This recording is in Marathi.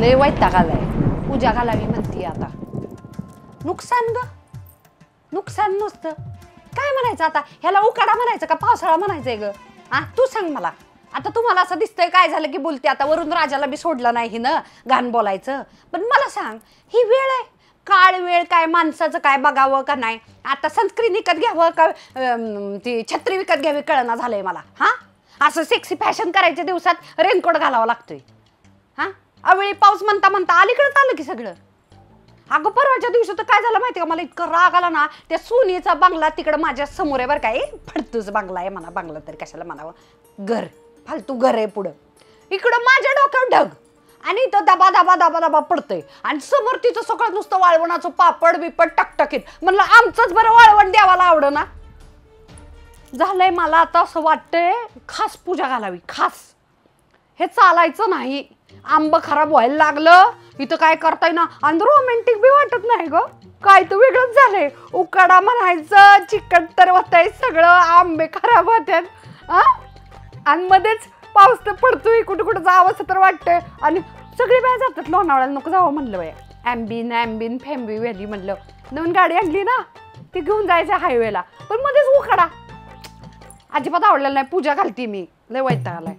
लय वैताग आलाय. पूजा घालावी म्हणती आता. नुकसान ग, नुकसान नुसतं काय म्हणायचं आता. ह्याला उकाडा म्हणायचं का पावसाळा म्हणायचंय ग? हा तू सांग मला. आता तुम्हाला असं दिसतंय काय झालं की बोलते आता. वरून राजाला बी सोडलं नाही ना घाण बोलायचं. पण मला सांग, ही वेळ आहे काळ वेळ काय माणसाचं काय बघावं का नाही. आता सनस्क्रीन विकत घ्यावं का ती छत्री विकत घ्यावी कळना झालंय मला. हा असं सेक्सी फॅशन करायच्या दिवसात रेनकोट घालावा लागतोय. हा अवेळी पाऊस म्हणता म्हणता अलीकडेच आलं की सगळं. अगं परवाच्या दिवशी तर काय झालं माहिती का, मला इतकं राग आला ना. त्या सोनीचा बंगला तिकडं माझ्या समोर आहे बरं काय. फडतूच बंगला आहे म्हणा, बंगला तरी कशाला म्हणावं, घर फालतू घर आहे. पुढं इकडं माझ्या डोक्यावर ढग आणि इथं दबा दबा दबा दबा पडतंय. आणि समोर तिचं सगळं नुसतं वाळवणाचं पापड बिपड टकटकीत. म्हणलं आमचंच बरं वाळवण द्यावाला आवडं ना झालंय. मला आता असं वाटतंय खास पूजा घालावी, खास. हे चालायचं नाही. आंब खराब व्हायला लागलं इथं काय करताय ना. आणि रोमॅन्टिक बी वाटत नाही ग. काय तर वेगळंच झालंय. उकाडा म्हणायचं, चिकट तर होतंय सगळं, आंबे खराब होतात. आणि मध्येच पाऊस तर पडतोय, कुठं कुठं जावंसं तर वाटतंय. आणि सगळी बाया जातात लोणावळ्याला, नको जावं म्हणलं बाया. ॲम्बिन फॅम्बी व्हॅली म्हणलं. नवीन गाडी आणली ना ती घेऊन जायचं हायवेला. पण मध्येच उकाडा अजिबात आवडलेला नाही. पूजा घालते मी, लय वैताग आलाय.